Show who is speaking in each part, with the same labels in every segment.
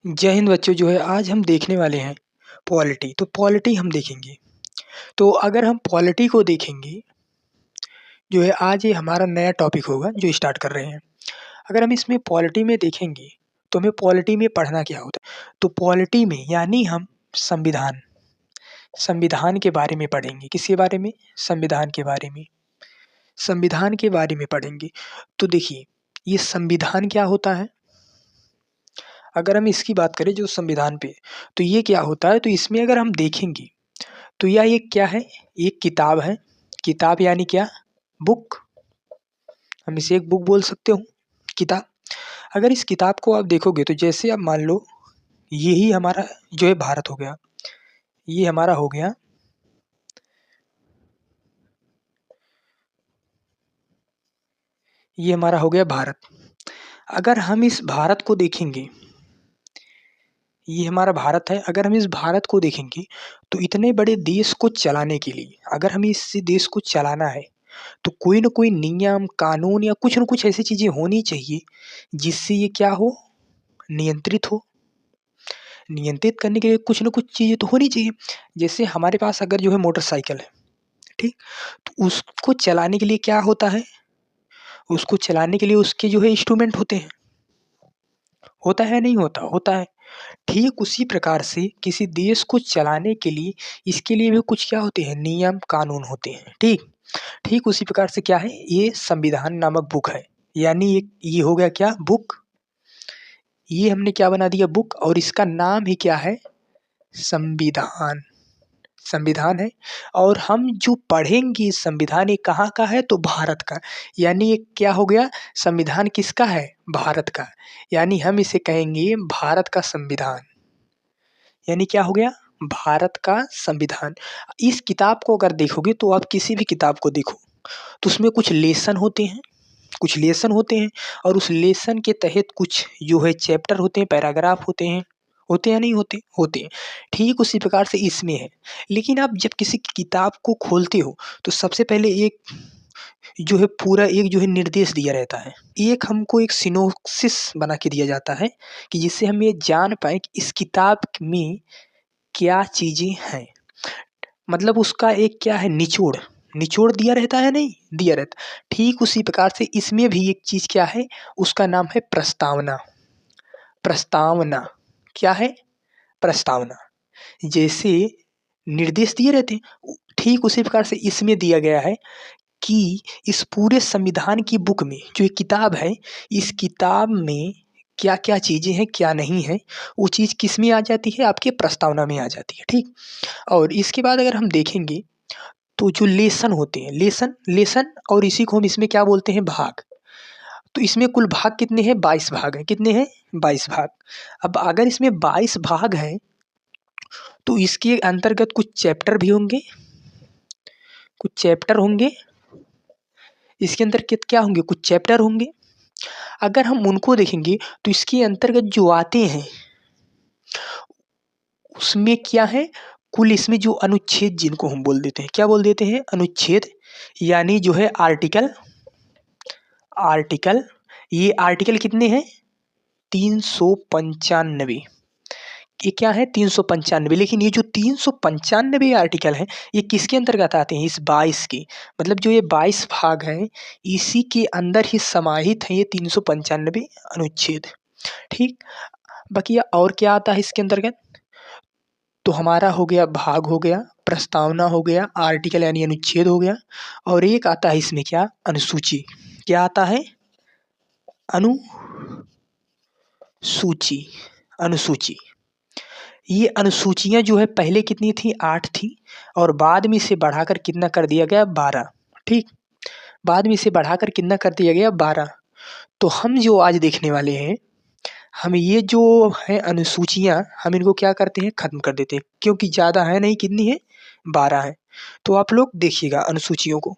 Speaker 1: जय हिंद बच्चों। जो है आज हम देखने वाले हैं पॉलिटी। तो पॉलिटी हम देखेंगे। तो अगर हम पॉलिटी को देखेंगे, जो है आज ये हमारा नया टॉपिक होगा जो स्टार्ट कर रहे हैं। अगर हम इसमें पॉलिटी में देखेंगे तो हमें पॉलिटी में पढ़ना क्या होता है। तो पॉलिटी में यानी हम संविधान संविधान के बारे में पढ़ेंगे। किसके बारे में? संविधान के बारे में। संविधान के बारे में पढ़ेंगे। तो देखिए, ये संविधान क्या होता है। अगर हम इसकी बात करें जो संविधान पे, तो ये क्या होता है। तो इसमें अगर हम देखेंगे तो यह एक क्या है, एक किताब है। किताब यानी क्या? बुक। हम इसे एक बुक बोल सकते हो, किताब। अगर इस किताब को आप देखोगे तो जैसे आप मान लो यही हमारा जो है भारत हो गया, ये हमारा हो गया, ये हमारा हो गया भारत। अगर हम इस भारत को देखेंगे, ये हमारा भारत है। अगर हम इस भारत को देखेंगे तो इतने बड़े देश को चलाने के लिए, अगर हमें इस देश को चलाना है तो कोई न कोई नियम कानून या कुछ न कुछ ऐसी चीजें होनी चाहिए जिससे ये क्या हो, नियंत्रित हो। नियंत्रित करने के लिए कुछ न कुछ चीजें तो होनी चाहिए। जैसे हमारे पास अगर जो है मोटरसाइकिल है, ठीक, तो उसको चलाने के लिए क्या होता है, उसको चलाने के लिए उसके जो है इंस्ट्रूमेंट होते हैं। होता है नहीं होता? होता है। ठीक उसी प्रकार से किसी देश को चलाने के लिए इसके लिए भी कुछ क्या होते हैं, नियम कानून होते हैं। ठीक ठीक उसी प्रकार से क्या है, ये संविधान नामक बुक है। यानी ये हो गया क्या, बुक। ये हमने क्या बना दिया, बुक। और इसका नाम ही क्या है, संविधान। संविधान है। और हम जो पढ़ेंगे इस संविधान, ये कहाँ का है, तो भारत का। यानी ये क्या हो गया, संविधान किसका है, भारत का। यानी हम इसे कहेंगे भारत का संविधान। यानी क्या हो गया, भारत का संविधान। इस किताब को अगर देखोगे तो आप किसी भी किताब को देखो तो उसमें कुछ लेसन होते हैं, कुछ लेसन होते हैं। और उस लेसन के तहत कुछ जो है चैप्टर होते हैं, पैराग्राफ होते हैं। होते हैं नहीं होते? होते हैं। ठीक उसी प्रकार से इसमें है। लेकिन आप जब किसी किताब को खोलते हो तो सबसे पहले एक जो है पूरा एक जो है निर्देश दिया रहता है। एक हमको एक सिनोप्सिस बना के दिया जाता है कि जिससे हम ये जान पाए कि इस किताब में क्या चीज़ें हैं। मतलब उसका एक क्या है, निचोड़। निचोड़ दिया रहता है नहीं? दिया रहता। ठीक उसी प्रकार से इसमें भी एक चीज़ क्या है, उसका नाम है प्रस्तावना। प्रस्तावना क्या है, प्रस्तावना। जैसे निर्देश दिए रहते हैं, ठीक उसी प्रकार से इसमें दिया गया है कि इस पूरे संविधान की बुक में, जो ये किताब है, इस किताब में क्या-क्या चीज़ें हैं, क्या नहीं है, वो चीज़ किसमें आ जाती है, आपके प्रस्तावना में आ जाती है। ठीक? और इसके बाद अगर हम देखेंगे तो जो लेसन होते हैं, लेसन लेसन और इसी को हम इसमें क्या बोलते हैं, भाग। तो इसमें कुल भाग कितने हैं, 22 भाग हैं। कितने हैं, 22 भाग। अब अगर इसमें 22 भाग हैं तो इसके अंतर्गत कुछ चैप्टर भी होंगे, कुछ चैप्टर होंगे। इसके अंदर क्या होंगे, कुछ चैप्टर होंगे। अगर हम उनको देखेंगे तो इसके अंतर्गत जो आते हैं उसमें क्या है, कुल इसमें जो अनुच्छेद जिनको हम बोल देते हैं, क्या बोल देते हैं, अनुच्छेद। यानी जो है आर्टिकल। आर्टिकल, ये आर्टिकल कितने हैं, 395। ये क्या है, 395। लेकिन ये जो 395 आर्टिकल हैं, ये किसके अंतर्गत आते हैं, इस 22 के। मतलब जो ये 22 भाग हैं, इसी के अंदर ही समाहित हैं ये 395 अनुच्छेद। ठीक। बाकी और क्या आता है इसके अंतर्गत, तो हमारा हो गया भाग, हो गया प्रस्तावना, हो गया आर्टिकल यानी अनुच्छेद हो गया। और एक आता है इसमें क्या, अनुसूची। क्या आता है, अनुसूची। अनुसूची। ये अनुसूचियाँ जो है पहले कितनी थी, 8 थी। और बाद में इसे बढ़ाकर कितना कर दिया गया, 12। ठीक। बाद में इसे बढ़ाकर कितना कर दिया गया, 12। तो हम जो आज देखने वाले हैं, हम ये जो है अनुसूचियाँ, हम इनको क्या करते हैं, खत्म कर देते हैं। क्योंकि ज़्यादा है नहीं, कितनी है, 12 है। तो आप लोग देखिएगा अनुसूचियों को।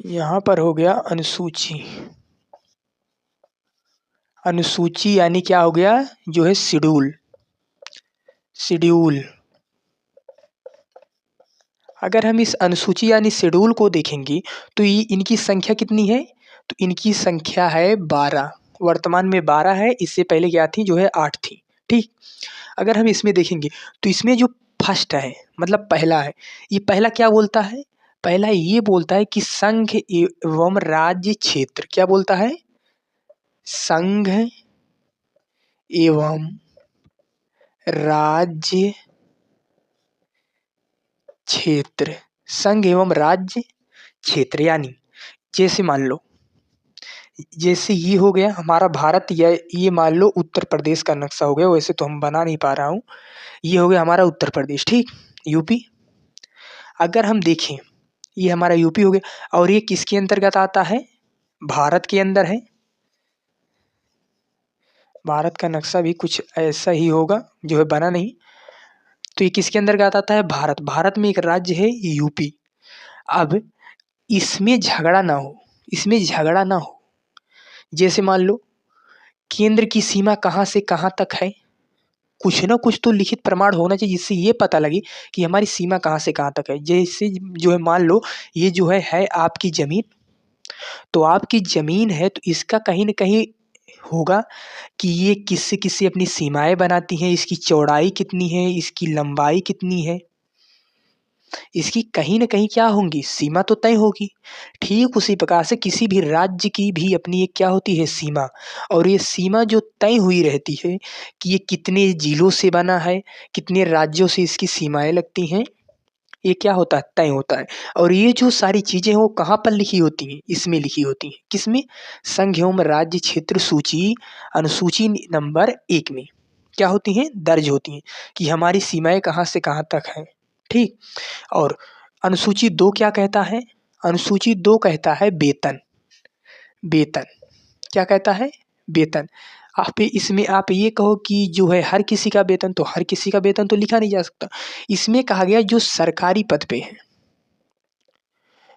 Speaker 1: यहाँ पर हो गया अनुसूची। अनुसूची यानी क्या हो गया, जो है शेड्यूल। शेड्यूल। अगर हम इस अनुसूची यानी शेड्यूल को देखेंगे तो ये इनकी संख्या कितनी है? तो इनकी संख्या है 12, वर्तमान में 12 है, इससे पहले क्या थी जो है 8 थी, ठीक। अगर हम इसमें देखेंगे तो इसमें जो फर्स्ट है मतलब पहला है, ये पहला क्या बोलता है? पहला ये बोलता है कि संघ एवं राज्य क्षेत्र, क्या बोलता है? संघ एवं राज्य क्षेत्र, संघ एवं राज्य क्षेत्र यानी जैसे मान लो, जैसे ये हो गया हमारा भारत, या ये मान लो उत्तर प्रदेश का नक्शा हो गया, वैसे तो हम बना नहीं पा रहा हूँ, ये हो गया हमारा उत्तर प्रदेश, ठीक, यूपी। अगर हम देखें ये हमारा यूपी हो गया और ये किसके अंतर्गत आता है? भारत के अंदर है। भारत का नक्शा भी कुछ ऐसा ही होगा जो है बना नहीं। तो ये किसके अंतर्गत आता है? भारत। भारत में एक राज्य है यूपी। अब इसमें झगड़ा ना हो, इसमें झगड़ा ना हो, जैसे मान लो केंद्र की सीमा कहाँ से कहाँ तक है, कुछ ना कुछ तो लिखित प्रमाण होना चाहिए जिससे ये पता लगे कि हमारी सीमा कहाँ से कहाँ तक है। जैसे जो है मान लो ये जो है आपकी ज़मीन, तो आपकी ज़मीन है तो इसका कहीं न कहीं होगा कि ये किससे किससे अपनी सीमाएँ बनाती हैं, इसकी चौड़ाई कितनी है, इसकी लंबाई कितनी है, इसकी कहीं न कहीं क्या होंगी, सीमा तो तय होगी। ठीक उसी प्रकार से किसी भी राज्य की भी अपनी एक क्या होती है, सीमा। और ये सीमा जो तय हुई रहती है कि ये कितने ज़िलों से बना है, कितने राज्यों से इसकी सीमाएँ लगती हैं, ये क्या होता है, तय होता है। और ये जो सारी चीज़ें हैं वो कहाँ पर लिखी होती हैं? इसमें लिखी होती हैं। किसमें? संघ एवं राज्य क्षेत्र सूची अनुसूची नंबर 1 में क्या होती हैं? दर्ज होती हैं कि हमारी सीमाएँ कहाँ से कहाँ तक हैं, ठीक। और अनुसूची 2 क्या कहता है? अनुसूची 2 कहता है वेतन। वेतन क्या कहता है? वेतन। आप इसमें आप ये कहो कि जो है हर किसी का वेतन, तो हर किसी का वेतन तो लिखा नहीं जा सकता। इसमें कहा गया जो सरकारी पद पे है,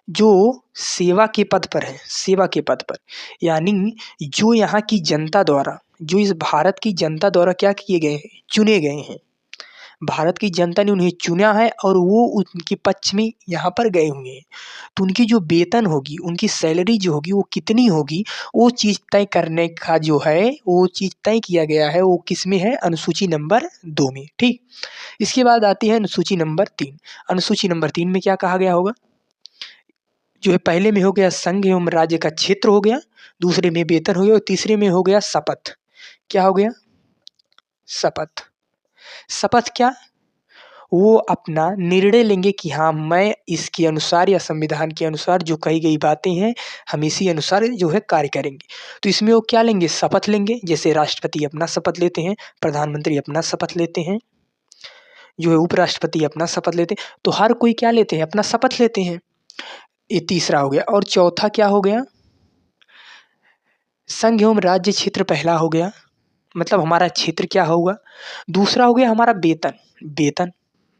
Speaker 1: जो सेवा के पद पर है, सेवा के पद पर, यानी जो यहाँ की जनता द्वारा, जो इस भारत की जनता द्वारा क्या किए गए हैं, चुने गए हैं। भारत की जनता ने उन्हें चुना है और वो उनके पक्ष में यहाँ पर गए हुए हैं। तो उनकी जो वेतन होगी, उनकी सैलरी जो होगी वो कितनी होगी, वो चीज़ तय करने का जो है, वो चीज़ तय किया गया है, वो किसमें है? अनुसूची नंबर 2 में, ठीक। इसके बाद आती है अनुसूची नंबर 3। अनुसूची नंबर 3 में क्या कहा गया होगा? जो है पहले में हो गया संघ एवं राज्य का क्षेत्र हो गया, दूसरे में वेतन हो गया और तीसरे में हो गया शपथ। क्या हो गया? शपथ। शपथ क्या? वो अपना निर्णय लेंगे कि हाँ, मैं इसके अनुसार या संविधान के अनुसार जो कही गई बातें हैं, हम इसी अनुसार जो है कार्य करेंगे। तो इसमें वो क्या लेंगे? शपथ लेंगे। जैसे राष्ट्रपति अपना शपथ लेते हैं, प्रधानमंत्री अपना शपथ लेते हैं, जो है उपराष्ट्रपति अपना शपथ लेते हैं, तो हर कोई क्या लेते हैं? अपना शपथ लेते हैं। ये तीसरा हो गया। और चौथा क्या हो गया? संघ एवं राज्य क्षेत्र पहला हो गया, मतलब हमारा क्षेत्र क्या होगा। दूसरा हो गया हमारा वेतन। वेतन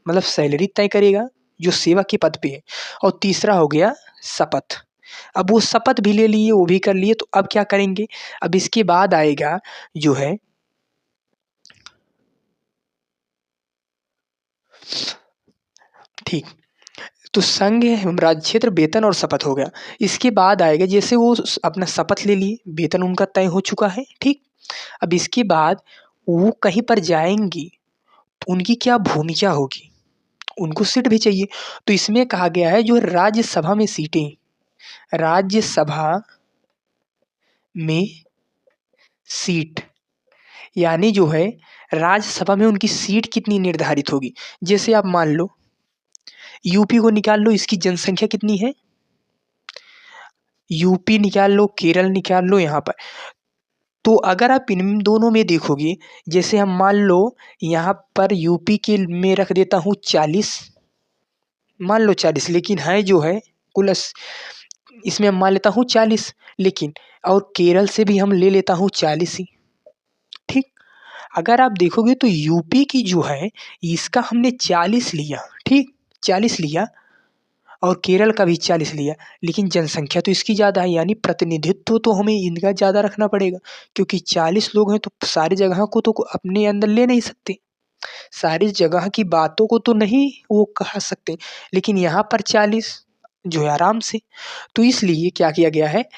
Speaker 1: मतलब सैलरी तय करेगा जो सेवा के पद पे है। और तीसरा हो गया शपथ। अब वो शपथ भी ले लिए, वो भी कर लिए, तो अब क्या करेंगे? अब इसके बाद आएगा जो है ठीक, तो संघ एवं राज्य क्षेत्र, वेतन और शपथ हो गया। इसके बाद आएगा जैसे वो अपना शपथ ले लिए, वेतन उनका तय हो चुका है, ठीक। अब इसके बाद वो कहीं पर जाएंगी तो उनकी क्या भूमिका होगी, उनको सीट भी चाहिए। तो इसमें कहा गया है जो राज्यसभा में सीटें, राज्यसभा में सीट, यानी जो है राज्यसभा में उनकी सीट कितनी निर्धारित होगी। जैसे आप मान लो यूपी को निकाल लो, इसकी जनसंख्या कितनी है, यूपी निकाल लो, केरल निकाल लो यहाँ पर। तो अगर आप इन दोनों में देखोगे, जैसे हम मान लो यहाँ पर यूपी के में रख देता हूँ 40, मान लो 40, लेकिन है जो है कुल इसमें हम मान लेता हूँ 40, लेकिन और केरल से भी हम ले लेता हूँ 40 ही, ठीक। अगर आप देखोगे तो यूपी की जो है इसका हमने 40 लिया, ठीक, 40 लिया, और केरल का भी 40 लिया, लेकिन जनसंख्या तो इसकी ज़्यादा है, यानी प्रतिनिधित्व तो हमें इनका ज़्यादा रखना पड़ेगा, क्योंकि 40 लोग हैं तो सारी जगह को तो अपने अंदर ले नहीं सकते। सारी जगह की बातों को तो नहीं वो कह सकते, लेकिन यहाँ पर 40 जो है आराम से। तो इसलिए क्या किया गया है,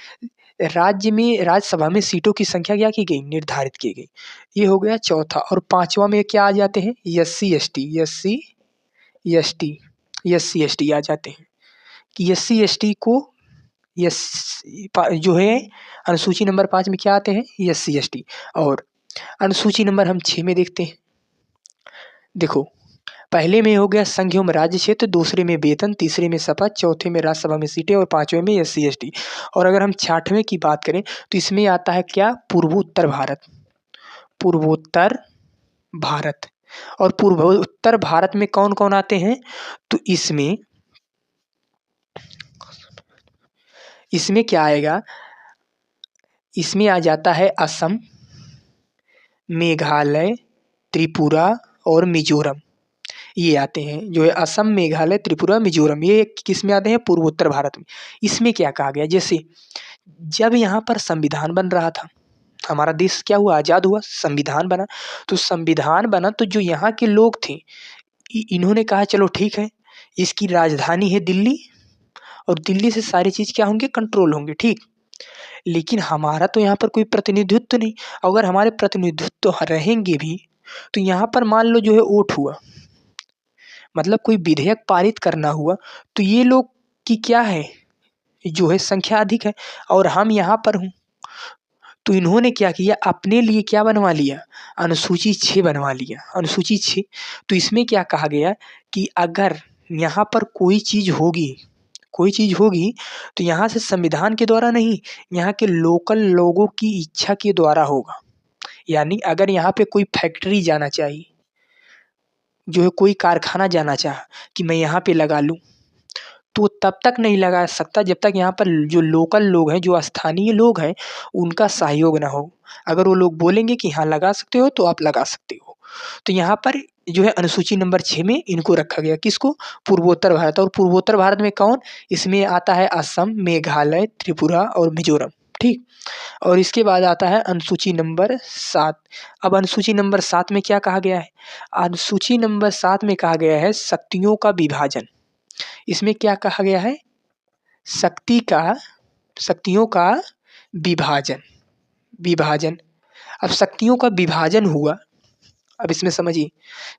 Speaker 1: राज्यसभा में सीटों की संख्या क्या की गई, निर्धारित की गई। ये हो गया चौथा। और पांचवा में क्या आ जाते हैं, एससी एसटी, एससी एसटी आ जाते हैं कि एससी एसटी को यस जो है अनुसूची नंबर 5 में क्या आते हैं, एससी एसटी। और अनुसूची नंबर हम 6 में देखते हैं। देखो, पहले में हो गया संघ एवं राज्य क्षेत्र, दूसरे में वेतन, तीसरे में शपथ, चौथे में राज्यसभा में सीटें और पांचवें में एससी एसटी। और अगर हम छठवें की बात करें तो इसमें आता है क्या, पूर्वोत्तर भारत। पूर्वोत्तर भारत। और पूर्वोत्तर भारत में कौन कौन आते हैं, तो इसमें क्या आएगा, इसमें आ जाता है असम, मेघालय, त्रिपुरा और मिजोरम। ये आते हैं जो है असम, मेघालय, त्रिपुरा, मिजोरम, ये किस में आते हैं, पूर्वोत्तर भारत में। इसमें क्या कहा गया, जैसे जब यहाँ पर संविधान बन रहा था, हमारा देश क्या हुआ, आजाद हुआ, संविधान बना। तो संविधान बना तो जो यहाँ के लोग थे इन्होंने कहा चलो ठीक है, इसकी राजधानी है दिल्ली और दिल्ली से सारी चीज क्या होंगे, कंट्रोल होंगे, ठीक। लेकिन हमारा तो यहाँ पर कोई प्रतिनिधित्व नहीं। अगर हमारे प्रतिनिधित्व रहेंगे भी तो यहाँ पर मान लो जो है वोट हुआ, मतलब कोई विधेयक पारित करना हुआ, तो ये लोग की क्या है, जो है संख्या अधिक है और हम यहाँ पर हूँ। तो इन्होंने क्या किया, अपने लिए क्या बनवा लिया, अनुसूची 6 बनवा लिया, अनुसूची 6। तो इसमें क्या कहा गया कि अगर यहाँ पर कोई चीज होगी तो यहाँ से संविधान के द्वारा नहीं, यहाँ के लोकल लोगों की इच्छा के द्वारा होगा। यानी अगर यहाँ पे कोई फैक्ट्री जाना चाहिए, जो है कोई कारखाना जाना चाहा कि मैं यहाँ पे लगा लूँ, तो तब तक नहीं लगा सकता जब तक यहाँ पर जो लोकल लोग हैं, जो स्थानीय लोग हैं, उनका सहयोग ना हो। अगर वो लोग बोलेंगे कि हाँ लगा सकते हो तो आप लगा सकते हो। तो यहाँ पर जो है अनुसूची नंबर 6 में इनको रखा गया, किसको, पूर्वोत्तर भारत। और पूर्वोत्तर भारत में कौन, इसमें आता है असम, मेघालय, त्रिपुरा और मिजोरम, ठीक। और इसके बाद आता है अनुसूची नंबर 7। अब अनुसूची नंबर 7 में क्या कहा गया है, अनुसूची नंबर 7 में कहा गया है शक्तियों का विभाजन। इसमें क्या कहा गया है, शक्तियों का विभाजन। विभाजन, अब शक्तियों का विभाजन हुआ, अब इसमें समझिए,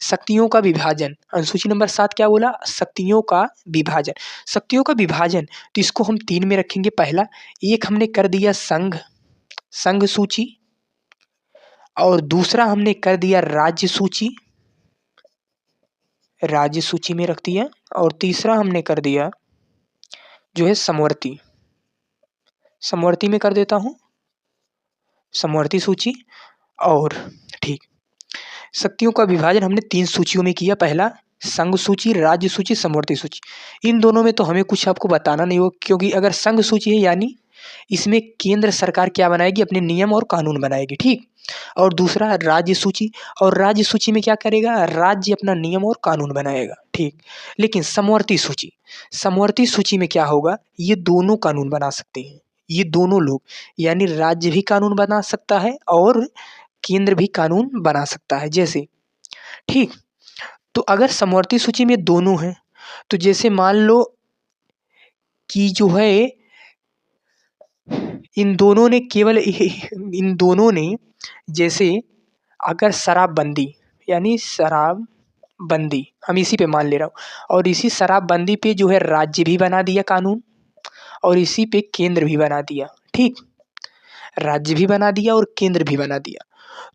Speaker 1: शक्तियों का विभाजन, अनुसूची नंबर 7 क्या बोला, शक्तियों का विभाजन। शक्तियों का विभाजन, तो इसको हम 3 में रखेंगे। पहला, एक हमने कर दिया संघ सूची, और दूसरा हमने कर दिया राज्य सूची में रख दिया, और तीसरा हमने कर दिया जो है समवर्ती में कर देता हूं, समवर्ती सूची। और ठीक, शक्तियों का विभाजन हमने 3 सूचियों में किया, पहला संघ सूची, राज्य सूची, समवर्ती सूची। इन दोनों में तो हमें कुछ आपको बताना नहीं होगा, क्योंकि अगर संघ सूची है यानी इसमें केंद्र सरकार क्या बनाएगी, अपने नियम और कानून बनाएगी, ठीक। और दूसरा राज्य सूची, और राज्य सूची में क्या करेगा, राज्य अपना नियम और कानून बनाएगा, ठीक। लेकिन समवर्ती सूची में क्या होगा, ये दोनों कानून बना सकते हैं, ये दोनों लोग, यानी राज्य भी कानून बना सकता है और केंद्र भी कानून बना सकता है, जैसे, ठीक। तो अगर समवर्ती सूची में दोनों हैं, तो जैसे मान लो कि जो है इन दोनों ने जैसे अगर शराबबंदी, यानी शराबबंदी हम इसी पे मान ले रहा हूँ, और इसी शराबबंदी पे जो है राज्य भी बना दिया कानून, और इसी पे केंद्र भी बना दिया, ठीक। राज्य भी बना दिया और केंद्र भी बना दिया,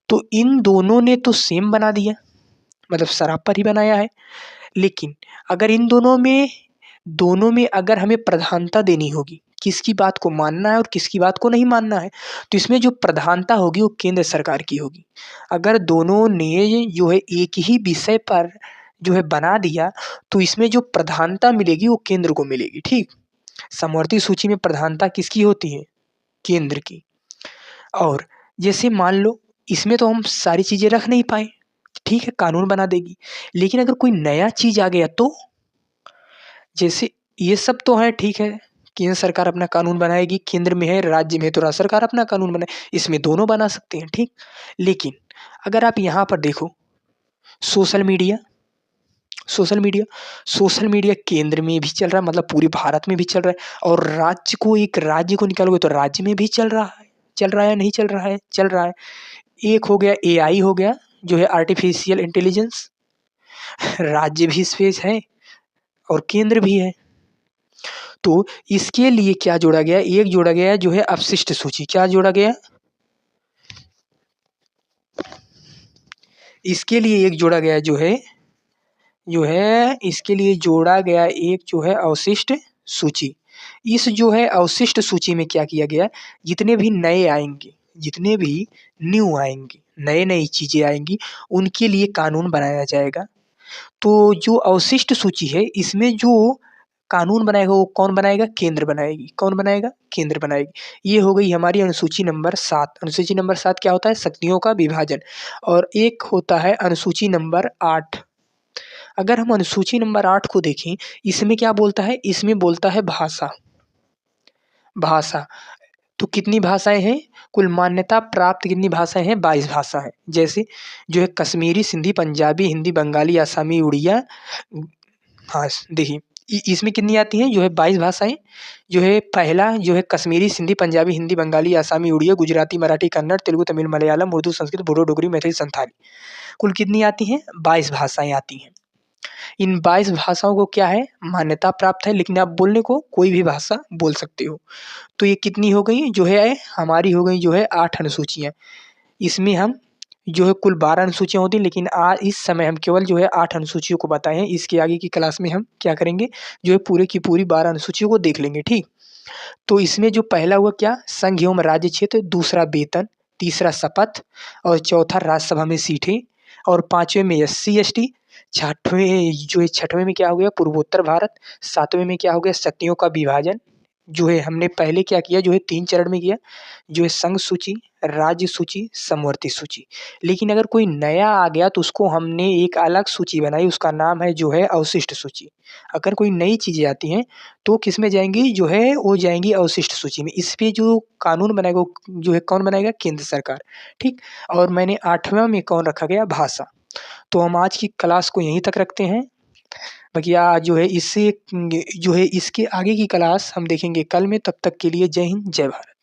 Speaker 1: तो इन दोनों ने तो सेम बना दिया, मतलब शराब पर ही बनाया है। लेकिन अगर इन दोनों में अगर हमें प्रधानता देनी होगी, किसकी बात को मानना है और किसकी बात को नहीं मानना है, तो इसमें जो प्रधानता होगी वो केंद्र सरकार की होगी। अगर दोनों ने जो है एक ही विषय पर जो है बना दिया, तो इसमें जो प्रधानता मिलेगी वो केंद्र को मिलेगी, ठीक। समवर्ती सूची में प्रधानता किसकी होती है, केंद्र की। और जैसे मान लो इसमें तो हम सारी चीजें रख नहीं पाए, ठीक है, कानून बना देगी। लेकिन अगर कोई नया चीज आ गया तो, जैसे ये सब तो है, ठीक है, केंद्र सरकार अपना कानून बनाएगी, केंद्र में है, राज्य में है, तो राज्य सरकार अपना कानून बनाए, इसमें दोनों बना सकते हैं, ठीक। लेकिन अगर आप यहाँ पर देखो social media social media social media केंद्र में भी चल रहा है, मतलब पूरे भारत में भी चल रहा है, और एक राज्य को निकालोगे तो राज्य में भी चल रहा है, नहीं चल रहा है, चल रहा है। एक हो गया एआई हो गया, जो है आर्टिफिशियल इंटेलिजेंस, राज्य भी इस पे है और केंद्र भी है। तो इसके लिए क्या जोड़ा गया है? एक जोड़ा गया है जो है अपशिष्ट सूची। क्या जोड़ा गया है? इसके लिए एक जोड़ा गया है इसके लिए जोड़ा गया एक जो है अवशिष्ट सूची। इस जो है अवशिष्ट सूची में क्या किया गया, जितने भी नए आएँगे, जितने भी न्यू आएँगे, नई-नई चीज़ें आएँगी, उनके लिए कानून बनाया जाएगा। तो जो अवशिष्ट सूची है, इसमें जो कानून बनाएगा वो कौन बनाएगा? केंद्र बनाएगी। कौन बनाएगा? केंद्र बनाएगी। ये हो गई हमारी अनुसूची नंबर 7। अनुसूची नंबर 7 क्या होता है? शक्तियों का विभाजन। और एक होता है अनुसूची नंबर 8। अगर हम अनुसूची नंबर 8 को देखें, इसमें क्या बोलता है? इसमें बोलता है भाषा। भाषा, तो कितनी भाषाएँ हैं? कुल मान्यता प्राप्त कितनी भाषाएँ हैं? 22 भाषा हैं। जैसे जो है कश्मीरी, सिंधी, पंजाबी, हिंदी, बंगाली, असमी, उड़िया। हाँ, देखिए इसमें कितनी आती हैं? जो है 22 भाषाएँ। जो है पहला जो है कश्मीरी, सिंधी, पंजाबी, हिंदी, बंगाली, असमी, उड़िया, गुजराती, मराठी, कन्नड़, तेलुगु, तमिल, मलयालम, उर्दू, संस्कृत, बोडो, डोगरी, मैथिली, संथाली। कुल कितनी आती हैं? 22 भाषाएँ आती हैं। इन 22 भाषाओं को क्या है? मान्यता प्राप्त है, लेकिन आप बोलने को कोई भी भाषा बोल सकते हो। तो ये कितनी हो गई? जो है हमारी हो गई जो है 8 अनुसूचियाँ। इसमें हम जो है कुल 12 अनुसूचियाँ होती हैं, लेकिन इस समय हम केवल जो है 8 अनुसूचियों को बताए हैं। इसके आगे की क्लास में हम क्या करेंगे? जो है पूरे की पूरी 12 अनुसूचियों को देख लेंगे, ठीक? तो इसमें जो पहला हुआ क्या? संघ एवं राज्य क्षेत्र, दूसरा वेतन, तीसरा शपथ और चौथा राज्यसभा में सीटें और 5वें में एससी, एसटी, 6वें में क्या हो गया? पूर्वोत्तर भारत, 7वें में क्या हो गया? शक्तियों का विभाजन। जो है हमने पहले क्या किया? जो है 3 चरण में किया। जो है संघ सूची, राज्य सूची, समवर्ती सूची। लेकिन अगर कोई नया आ गया तो उसको हमने एक अलग सूची बनाई, उसका नाम है जो है अवशिष्ट सूची। अगर कोई नई चीज़ें आती हैं तो किसमें जाएँगी? जो है वो जाएँगी अवशिष्ट सूची में। इस पे जो कानून बनाएगा वो जो है कौन बनाएगा? केंद्र सरकार, ठीक? और मैंने 8वाँ में कौन रखा गया? भाषा। तो हम आज की क्लास को यहीं तक रखते हैं। बाकी जो है इससे जो है इसके आगे की क्लास हम देखेंगे कल में, तब तक के लिए जय हिंद, जय भारत।